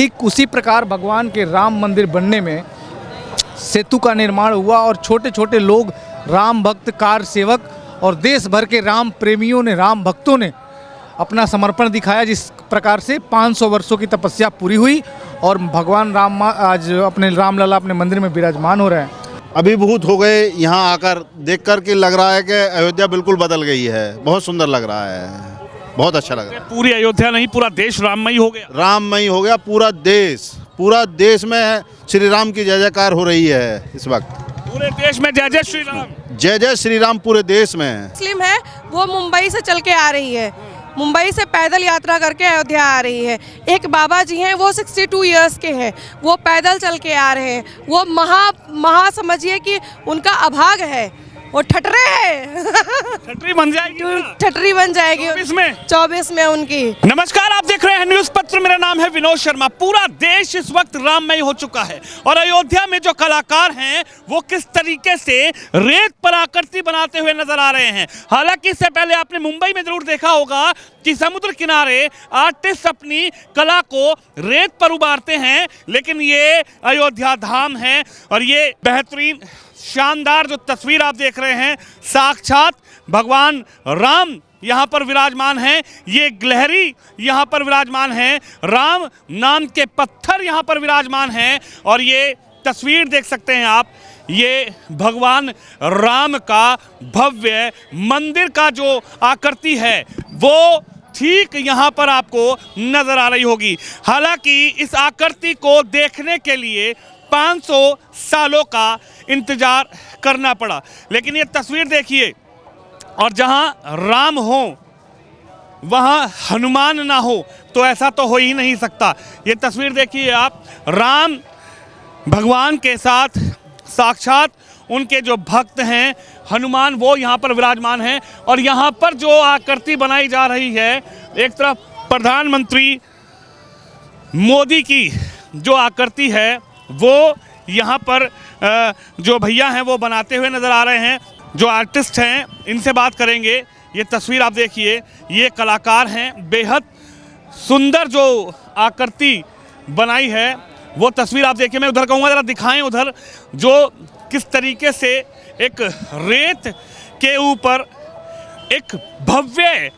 ठीक उसी प्रकार भगवान के राम मंदिर बनने में सेतु का निर्माण हुआ और छोटे छोटे लोग, राम भक्त, कार सेवक और देश भर के राम प्रेमियों ने, राम भक्तों ने अपना समर्पण दिखाया। जिस प्रकार से 500 वर्षों की तपस्या पूरी हुई और भगवान राम आज अपने रामलला अपने मंदिर में विराजमान हो रहे हैं। अभिभूत हो गए यहाँ आकर देख कर के। लग रहा है कि अयोध्या बिल्कुल बदल गई है। बहुत सुंदर लग रहा है, बहुत अच्छा लग रहा है। पूरी अयोध्या नहीं, पूरा देश राममयी हो गया। राममयी हो गया पूरा देश में श्री राम की जय जयकार हो रही है इस वक्त। पूरे देश में जय जय श्री राम, जय जय श्री राम पूरे देश में। मुस्लिम है वो मुंबई से चल के आ रही है, मुंबई से पैदल यात्रा करके अयोध्या आ रही है। एक बाबा जी हैं, वो 62 इयर्स के हैं, वो पैदल चल के आ रहे हैं। वो महा समझिए कि उनका अभाग है, वो ठटरे है। छतरी बन जाएगी, ठटरी बन जाएगी 24 में उनकी। नमस्कार, आप देख रहे हैं न्यूज पत्र। मेरा नाम है विनोद शर्मा। पूरा देश इस वक्त राममय हो चुका है और अयोध्या में जो कलाकार हैं वो किस तरीके से रेत पर आकृति बनाते हुए नजर आ रहे हैं। हालांकि इससे पहले आपने मुंबई में जरूर देखा होगा कि समुद्र किनारे आर्टिस्ट अपनी कला को रेत पर उभारते हैं, लेकिन ये अयोध्या धाम है और ये बेहतरीन शानदार जो तस्वीर आप देख रहे हैं, साक्षात भगवान राम यहाँ पर विराजमान हैं। ये गिलहरी यहाँ पर विराजमान हैं, राम नाम के पत्थर यहाँ पर विराजमान हैं और ये तस्वीर देख सकते हैं आप। ये भगवान राम का भव्य मंदिर का जो आकृति है वो ठीक यहाँ पर आपको नजर आ रही होगी। हालांकि इस आकृति को देखने के लिए 500 सालों का इंतजार करना पड़ा, लेकिन ये तस्वीर देखिए, और जहां राम हो वहां हनुमान ना हो तो ऐसा तो हो ही नहीं सकता। ये तस्वीर देखिए आप, राम भगवान के साथ साक्षात उनके जो भक्त हैं हनुमान, वो यहाँ पर विराजमान हैं और यहाँ पर जो आकृति बनाई जा रही है, एक तरफ प्रधानमंत्री मोदी की जो आकृति है वो यहाँ पर जो भैया हैं वो बनाते हुए नज़र आ रहे हैं। जो आर्टिस्ट हैं इनसे बात करेंगे। ये तस्वीर आप देखिए, ये कलाकार हैं, बेहद सुंदर जो आकृति बनाई है वो तस्वीर आप देखिए। मैं उधर कहूँगा ज़रा दिखाएं उधर, जो किस तरीके से एक रेत के ऊपर एक भव्य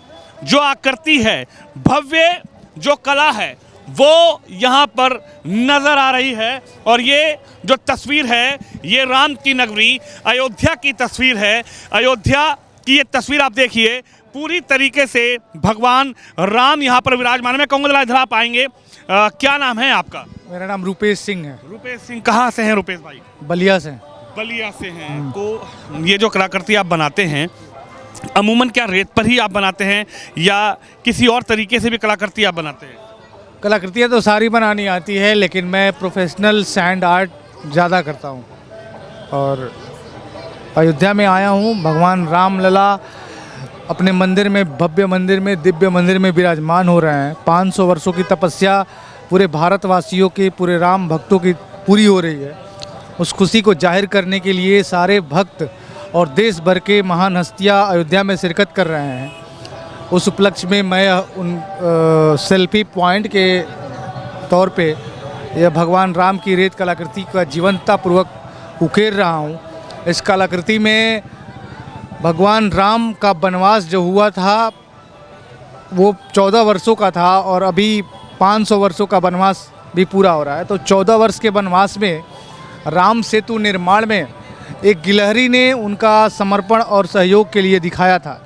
जो आकृति है, भव्य जो कला है वो यहाँ पर नज़र आ रही है। और ये जो तस्वीर है ये राम की नगरी अयोध्या की तस्वीर है। अयोध्या की ये तस्वीर आप देखिए, पूरी तरीके से भगवान राम यहाँ पर विराजमान है। मैं कहूँगा इधर आप आएंगे। क्या नाम है आपका? मेरा नाम रूपेश सिंह है। रूपेश सिंह, कहाँ से हैं रूपेश भाई? बलिया से। बलिया से हैं। तो ये जो कलाकृति आप बनाते हैं अमूमन क्या रेत पर ही आप बनाते हैं या किसी और तरीके से भी कलाकृति आप बनाते हैं? कलाकृतियाँ तो सारी बनानी आती है, लेकिन मैं प्रोफेशनल सैंड आर्ट ज़्यादा करता हूँ। और अयोध्या में आया हूँ, भगवान रामलला अपने मंदिर में, भव्य मंदिर में, दिव्य मंदिर में विराजमान हो रहे हैं। 500 वर्षों की तपस्या पूरे भारतवासियों की, पूरे राम भक्तों की पूरी हो रही है। उस खुशी को जाहिर करने के लिए सारे भक्त और देश भर के महान हस्तियाँ अयोध्या में शिरकत कर रहे हैं। उस उपलक्ष्य में मैं उन सेल्फी पॉइंट के तौर पे यह भगवान राम की रेत कलाकृति का जीवंततापूर्वक उकेर रहा हूँ। इस कलाकृति में भगवान राम का वनवास जो हुआ था वो 14 वर्षों का था और अभी 500 वर्षों का वनवास भी पूरा हो रहा है। तो 14 वर्ष के वनवास में राम सेतु निर्माण में एक गिलहरी ने उनका समर्पण और सहयोग के लिए दिखाया था।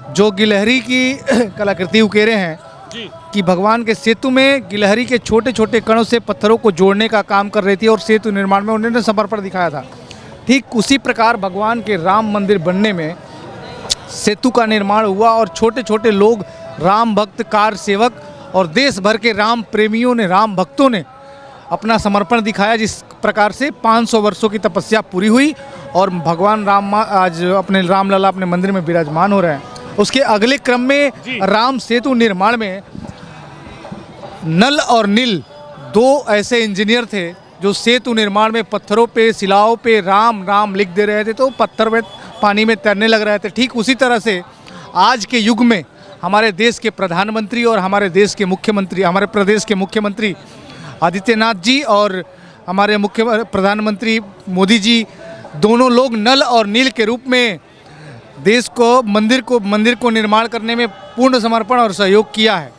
जो गिलहरी की कलाकृति उकेरे हैं जी। कि भगवान के सेतु में गिलहरी के छोटे छोटे कणों से पत्थरों को जोड़ने का काम कर रही थी और सेतु निर्माण में उन्होंने समर्पण दिखाया था। ठीक उसी प्रकार भगवान के राम मंदिर बनने में सेतु का निर्माण हुआ और छोटे छोटे लोग, राम भक्त, कार सेवक और देश भर के राम प्रेमियों ने, राम भक्तों ने अपना समर्पण दिखाया। जिस प्रकार से 500 वर्षों की तपस्या पूरी हुई और भगवान राम आज अपने रामलला अपने मंदिर में विराजमान हो रहे हैं। उसके अगले क्रम में राम सेतु निर्माण में नल और नील दो ऐसे इंजीनियर थे जो सेतु निर्माण में पत्थरों पे, शिलाओं पे राम राम लिख दे रहे थे, तो पत्थर में पानी में तैरने लग रहे थे। ठीक उसी तरह से आज के युग में हमारे देश के प्रधानमंत्री और हमारे देश के मुख्यमंत्री, हमारे प्रदेश के मुख्यमंत्री आदित्यनाथ जी और हमारे मुख्य प्रधानमंत्री मोदी जी, दोनों लोग नल और नील के रूप में देश को मंदिर को निर्माण करने में पूर्ण समर्पण और सहयोग किया है।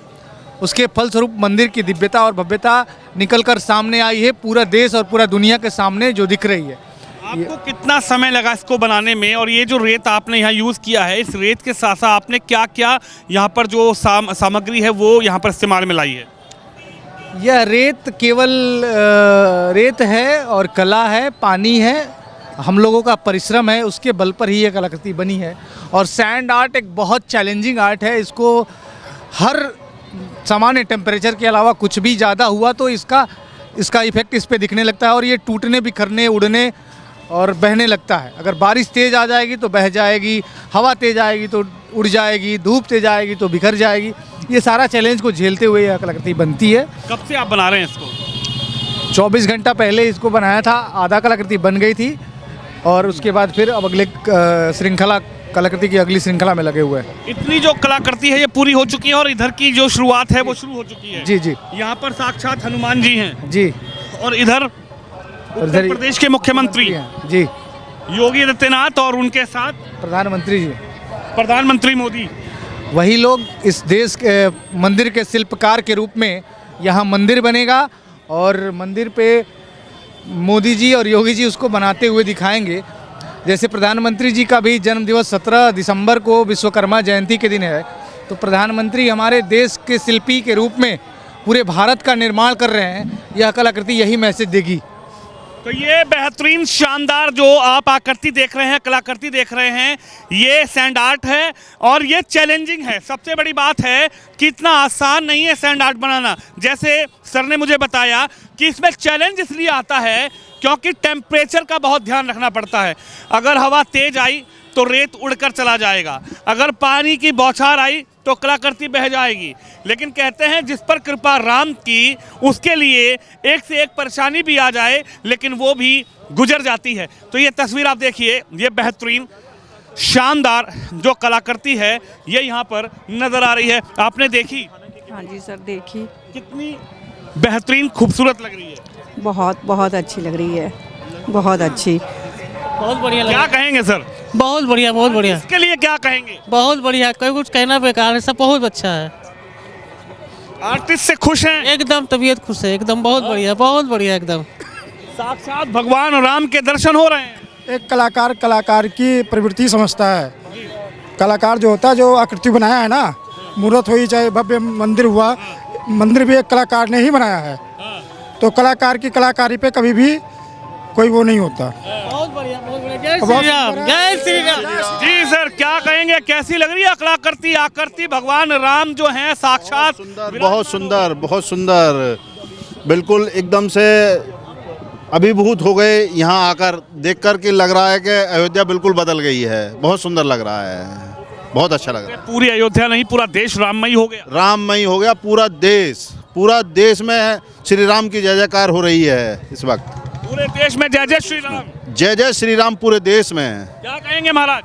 उसके फलस्वरूप मंदिर की दिव्यता और भव्यता निकलकर सामने आई है, पूरा देश और पूरा दुनिया के सामने जो दिख रही है। आपको कितना समय लगा इसको बनाने में, और ये जो रेत आपने यहाँ यूज़ किया है, इस रेत के साथ साथ आपने क्या क्या यहाँ पर जो सामग्री है वो यहाँ पर इस्तेमाल में लाई है? यह रेत केवल रेत है और कला है, पानी है, हम लोगों का परिश्रम है, उसके बल पर ही ये कलाकृति बनी है। और सैंड आर्ट एक बहुत चैलेंजिंग आर्ट है। इसको हर सामान्य टेम्परेचर के अलावा कुछ भी ज़्यादा हुआ तो इसका इफेक्ट इस पे दिखने लगता है, और ये टूटने, बिखरने, उड़ने और बहने लगता है। अगर बारिश तेज़ आ जाएगी तो बह जाएगी, हवा तेज़ आएगी तो उड़ जाएगी, धूप तेज़ आएगी तो बिखर जाएगी। ये सारा चैलेंज को झेलते हुए यह कलाकृति बनती है। कब से आप बना रहे हैं इसको? 24 घंटा पहले इसको बनाया था, आधा कलाकृति बन गई थी, और उसके बाद फिर अब अगले कलाकृति की अगली श्रृंखला में लगे हुए हैं। इतनी जो कलाकृति है ये पूरी हो चुकी है, और इधर की जो शुरुआत है वो शुरू हो चुकी है। जी जी यहाँ पर साक्षात हनुमान जी हैं, जी, और इधर उत्तर प्रदेश के मुख्यमंत्री जी योगी आदित्यनाथ और उनके साथ प्रधानमंत्री जी, प्रधानमंत्री मोदी। वही लोग इस देश के मंदिर के शिल्पकार के रूप में यहाँ मंदिर बनेगा, और मंदिर पे मोदी जी और योगी जी उसको बनाते हुए दिखाएंगे। जैसे प्रधानमंत्री जी का भी जन्म दिवस 17 दिसंबर को विश्वकर्मा जयंती के दिन है, तो प्रधानमंत्री हमारे देश के शिल्पी के रूप में पूरे भारत का निर्माण कर रहे हैं। यह कलाकृति यही मैसेज देगी। तो ये बेहतरीन शानदार जो आप आकृति देख रहे हैं, कलाकृति देख रहे हैं, ये सैंड आर्ट है, और ये चैलेंजिंग है। सबसे बड़ी बात है कि इतना आसान नहीं है सैंड आर्ट बनाना। जैसे सर ने मुझे बताया कि इसमें चैलेंज इसलिए आता है क्योंकि टेम्परेचर का बहुत ध्यान रखना पड़ता है। अगर हवा तेज आई तो रेत उड़कर चला जाएगा, अगर पानी की बौछार आई तो कलाकृति बह जाएगी। लेकिन कहते हैं जिस पर कृपा राम की, उसके लिए एक से एक परेशानी भी आ जाए लेकिन वो भी गुजर जाती है। तो ये तस्वीर आप देखिए, ये बेहतरीन शानदार जो कलाकृति है ये यहाँ पर नज़र आ रही है। आपने देखी? हाँ जी सर, देखी। कितनी बेहतरीन खूबसूरत लग रही है। बहुत बहुत अच्छी लग रही है, बहुत अच्छी, बहुत बढ़िया क्या कहेंगे सर? बहुत बढ़िया, बहुत बढ़िया। इसके लिए क्या कहेंगे? बहुत बढ़िया, कोई कुछ कहना बेकार है, सब बहुत अच्छा है। आर्टिस्ट से खुश हैं? एकदम तबीयत खुश है, एकदम बहुत बढ़िया, बहुत बढ़िया एकदम। साक्षात भगवान राम के दर्शन हो रहे हैं। एक कलाकार की प्रवृत्ति समझता है। कलाकार जो होता है, जो आकृति बनाया है ना, मूर्त हुई चाहे भव्य मंदिर हुआ, मंदिर भी एक कलाकार ने ही बनाया है। तो कलाकार की कलाकारी पे कभी भी कोई वो नहीं होता। बहुत बढ़िया, बहुत बढ़िया। जय श्री राम, जय श्री राम। जी सर, क्या कहेंगे, कैसी लग रही है कलाकृति? आकृति भगवान राम जो हैं साक्षात बहुत सुंदर, बहुत सुंदर, बिल्कुल एकदम से अभिभूत हो गए यहाँ आकर देख कर के। लग रहा है कि अयोध्या बिल्कुल बदल गई है। बहुत सुंदर लग रहा है, बहुत अच्छा लग रहा है। पूरी अयोध्या नहीं, पूरा देश राममयी हो गया। राममयी हो गया पूरा देश में श्री राम की जय जयकार हो रही है इस वक्त। पूरे देश में जय जय श्री राम, जय जय श्री राम पूरे देश में। क्या कहेंगे महाराज?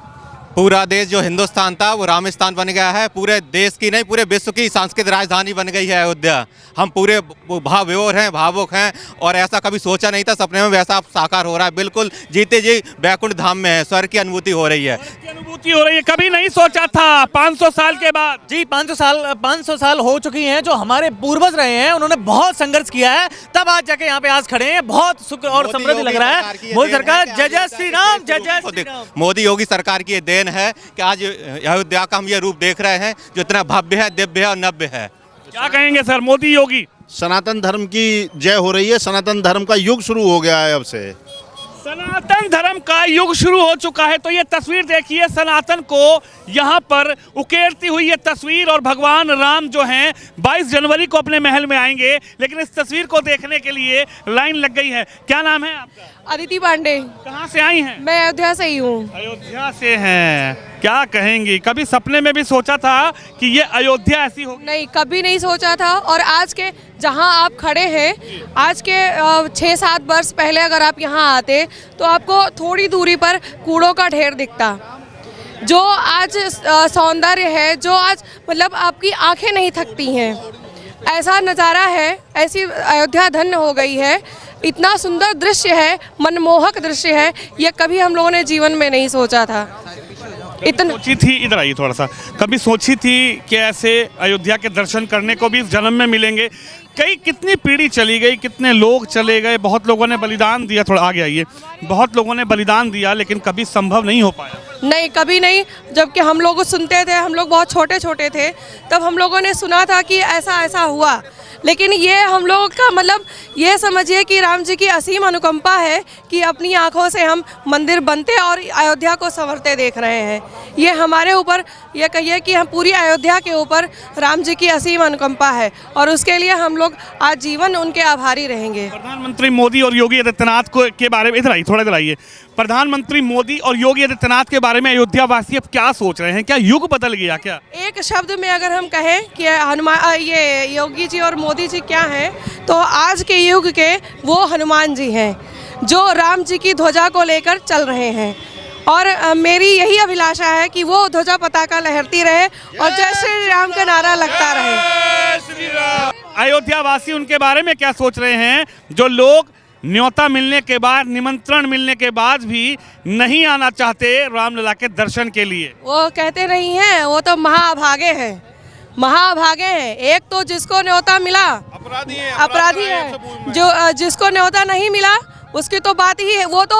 पूरा देश जो हिंदुस्तान था वो रामस्तान बन गया है। पूरे देश की नहीं, पूरे विश्व की सांस्कृतिक राजधानी बन गई है अयोध्या। हम पूरे भावविभोर हैं, भावुक हैं, और ऐसा कभी सोचा नहीं था सपने में, वैसा अब साकार हो रहा है। बिल्कुल जीते जी बैकुंठ धाम में है, स्वर्ग की अनुभूति हो रही है। अनुभूति हो रही है, कभी नहीं सोचा था 500 साल के बाद। जी 500 साल हो चुकी हैं। जो हमारे पूर्वज रहे हैं उन्होंने बहुत संघर्ष किया है, तब आज जाके यहाँ पे आज खड़े हैं। बहुत सुख और समृद्धि लग रहा है। मोदी सरकार जय जय श्री राम, जय जय श्री राम। मोदी योगी सरकार की ये देन है कि आज अयोध्या का हम ये रूप देख रहे हैं जो इतना भव्य है, दिव्य है और नव्य है। क्या कहेंगे सर, मोदी योगी? सनातन धर्म की जय हो रही है। सनातन धर्म का युग शुरू हो गया है अब से। सनातन धर्म का युग शुरू हो चुका है। तो ये तस्वीर देखिए, सनातन को यहाँ पर उकेरती हुई ये तस्वीर, और भगवान राम जो हैं 22 जनवरी को अपने महल में आएंगे। लेकिन इस तस्वीर को देखने के लिए लाइन लग गई है। क्या नाम है आपका? अदिति पांडे। कहाँ से आई हैं? मैं अयोध्या से ही हूँ। अयोध्या से हैं। क्या कहेंगी, कभी सपने में भी सोचा था कि ये अयोध्या ऐसी होगी? नहीं, कभी नहीं सोचा था। और आज के जहाँ आप खड़े हैं, आज के 6-7 वर्ष पहले अगर आप यहाँ आते तो आपको थोड़ी दूरी पर कूड़ों का ढेर दिखता। जो आज सौंदर्य है, जो आज मतलब आपकी आंखें नहीं थकती हैं। ऐसा नज़ारा है, ऐसी अयोध्या धन्य हो गई है, इतना सुंदर दृश्य है, मनमोहक दृश्य है, ये कभी हम लोगों ने जीवन में नहीं सोचा था। इतना सोची थी, इधर आइए थोड़ा सा, कभी सोची थी कि ऐसे अयोध्या के दर्शन करने को भी इस जन्म में मिलेंगे? कितनी पीढ़ी चली गई, कितने लोग चले गए, बहुत लोगों ने बलिदान दिया, थोड़ा आगे आइए, बहुत लोगों ने बलिदान दिया, लेकिन कभी संभव नहीं हो पाया। नहीं, कभी नहीं। जबकि हम लोग सुनते थे, हम लोग बहुत छोटे छोटे थे, तब हम लोगों ने सुना था कि ऐसा ऐसा हुआ, लेकिन ये हम लोगों का मतलब ये समझिए कि राम जी की असीम अनुकंपा है कि अपनी आंखों से हम मंदिर बनते और अयोध्या को संवरते देख रहे हैं। ये हमारे ऊपर, ये कहिए कि हम पूरी अयोध्या के ऊपर राम जी की असीम अनुकंपा है और उसके लिए हम लोग आजीवन उनके आभारी रहेंगे। प्रधानमंत्री मोदी और योगी आदित्यनाथ को के बारे में, इधर आइए, थोड़ा इधर आइए, प्रधानमंत्री मोदी और योगी आदित्यनाथ के बारे में अयोध्या वासी अब क्या सोच रहे हैं? क्या युग बदल गया क्या? एक शब्द में अगर हम कहें कि हनुमान, ये योगी जी और मोदी जी क्या हैं, तो आज के युग के वो हनुमान जी हैं जो राम जी की ध्वजा को लेकर चल रहे हैं। और मेरी यही अभिलाषा है कि वो ध्वजा पताका लहरती रहे और जय श्री राम का नारा लगता रहे। अयोध्या वासी उनके बारे में क्या सोच रहे हैं जो लोग न्योता मिलने के बाद, निमंत्रण मिलने के बाद भी नहीं आना चाहते रामलला के दर्शन के लिए? वो कहते नहीं हैं, वो तो महाभागे हैं, महाभागे हैं। एक तो जिसको न्योता मिला अपराधी है, जो जिसको न्योता नहीं मिला उसकी तो बात ही है, वो तो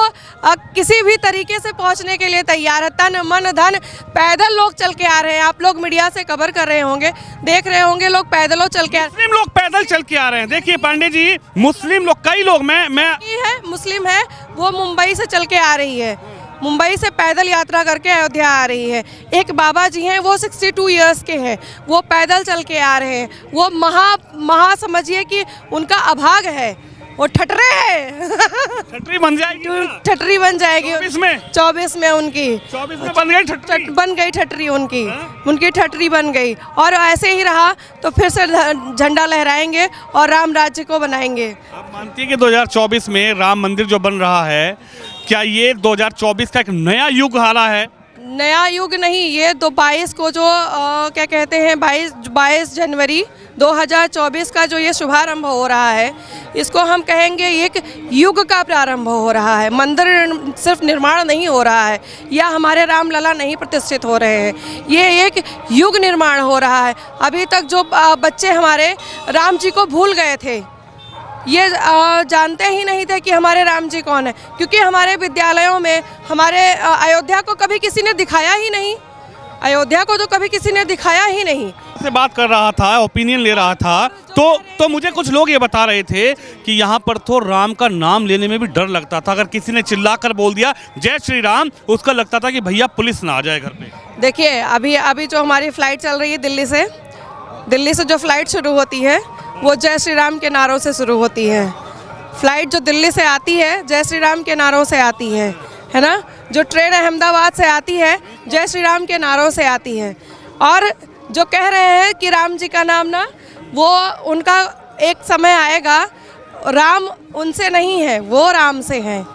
किसी भी तरीके से पहुंचने के लिए तैयार है, तन मन धन पैदल लोग चल के आ रहे हैं। आप लोग मीडिया से कवर कर रहे होंगे, देख रहे होंगे, लोग पैदलों चल के मुस्लिम लोग पैदल चल के आ रहे हैं। देखिए पांडे जी, मुस्लिम लोग, कई लोग, मैं है मुस्लिम है, वो मुंबई से चल के आ रही है, मुंबई से पैदल यात्रा करके अयोध्या आ रही है। एक बाबा जी हैं, वो 62 इयर्स के हैं, वो पैदल चल के आ रहे हैं। वो महा समझिए कि उनका अभाग है, वो ठटरे है। ठटरी बन जाएगी, ठटरी बन जाएगी 24 में उनकी 24 में बन गई ठटरी, बन गई ठटरी उनकी, उनकी ठटरी बन गई। और ऐसे ही रहा तो फिर से झंडा लहराएंगे और राम राज्य को बनाएंगे। आप मानती है कि 2024 में राम मंदिर जो बन रहा है, क्या ये 2024 का एक नया युग आ रहा है? नया युग नहीं, ये 22 को जो क्या कहते हैं 22 जनवरी 2024 का जो ये शुभारंभ हो रहा है, इसको हम कहेंगे एक युग का प्रारंभ हो रहा है। मंदिर सिर्फ निर्माण नहीं हो रहा है या हमारे रामलला नहीं प्रतिष्ठित हो रहे हैं, ये एक युग निर्माण हो रहा है। अभी तक जो बच्चे हमारे राम जी को भूल गए थे, ये जानते ही नहीं थे कि हमारे राम जी कौन है, क्योंकि हमारे विद्यालयों में हमारे अयोध्या को कभी किसी ने दिखाया ही नहीं, अयोध्या को तो कभी किसी ने दिखाया ही नहीं। से बात कर रहा था, ओपिनियन ले रहा था, तो मुझे कुछ लोग ये बता रहे थे कि यहाँ पर तो राम का नाम लेने में भी डर लगता था। अगर किसी ने चिल्लाकर बोल दिया जय श्री राम, उसका लगता था कि भैया पुलिस ना आ जाए घर पे। देखिए अभी जो हमारी फ़्लाइट चल रही है दिल्ली से जो फ़्लाइट शुरू होती है वो जय श्री राम के नारों से शुरू होती है। फ़्लाइट जो दिल्ली से आती है जय श्री राम के नारों से आती है ना। जो ट्रेन अहमदाबाद से आती है जय श्री राम के नारों से आती है। और जो कह रहे हैं कि राम जी का नाम ना, वो उनका एक समय आएगा, राम उनसे नहीं है, वो राम से हैं।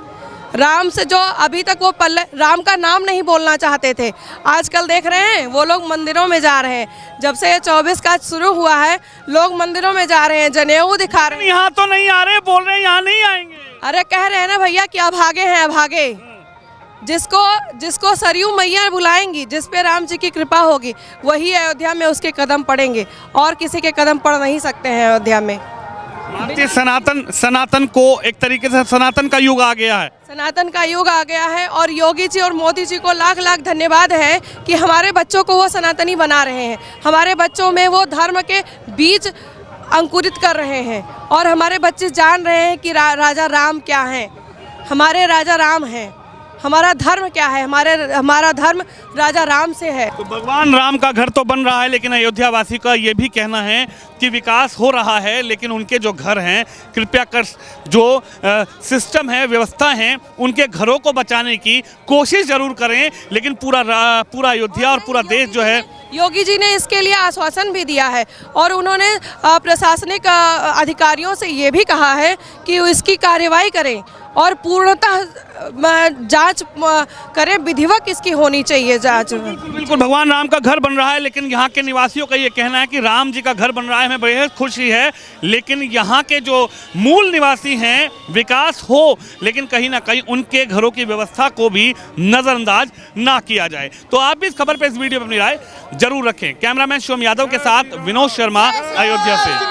राम से जो अभी तक वो पल्ले राम का नाम नहीं बोलना चाहते थे, आजकल देख रहे हैं वो लोग मंदिरों में जा रहे हैं। जब से 24 का शुरू हुआ है लोग मंदिरों में जा रहे हैं, जनेऊ दिखा रहे हैं। यहाँ तो नहीं आ रहे, बोल रहे हैं यहाँ नहीं आएंगे। अरे कह रहे हैं ना भैया कि अभागे हैं, अभागे। जिसको सरयू मैया बुलाएंगी, जिस पे राम जी की कृपा होगी, वही अयोध्या में उसके कदम पड़ेंगे, और किसी के कदम पड़ नहीं सकते हैं अयोध्या में। सनातन को एक तरीके से सनातन का युग आ गया है, सनातन का युग आ गया है। और योगी जी और मोदी जी को लाख लाख धन्यवाद है कि हमारे बच्चों को वो सनातनी बना रहे हैं, हमारे बच्चों में वो धर्म के बीज अंकुरित कर रहे हैं, और हमारे बच्चे जान रहे हैं कि राजा राम क्या हैं। हमारे राजा राम हैं, हमारा धर्म क्या है, हमारा धर्म राजा राम से है। तो भगवान राम का घर तो बन रहा है, लेकिन अयोध्या वासी का ये भी कहना है कि विकास हो रहा है, लेकिन उनके जो घर हैं, कृपया कर जो सिस्टम है, व्यवस्था है, उनके घरों को बचाने की कोशिश जरूर करें। लेकिन पूरा अयोध्या और पूरा देश जो है, योगी जी ने इसके लिए आश्वासन भी दिया है, और उन्होंने प्रशासनिक अधिकारियों से ये भी कहा है कि इसकी कार्रवाई करें और पूर्णतः जांच करें, विधिवत इसकी होनी चाहिए जांच। बिल्कुल बिल्कुल, भगवान राम का घर बन रहा है, लेकिन यहाँ के निवासियों का ये कहना है कि राम जी का घर बन रहा है, हमें बेहद खुशी है, लेकिन यहाँ के जो मूल निवासी हैं विकास हो, लेकिन कहीं ना कहीं उनके घरों की व्यवस्था को भी नज़रअंदाज ना किया जाए। तो आप भी इस खबर पर, इस वीडियो पर अपनी राय जरूर रखें। कैमरामैन शिवम यादव के साथ विनोद शर्मा, अयोध्या से।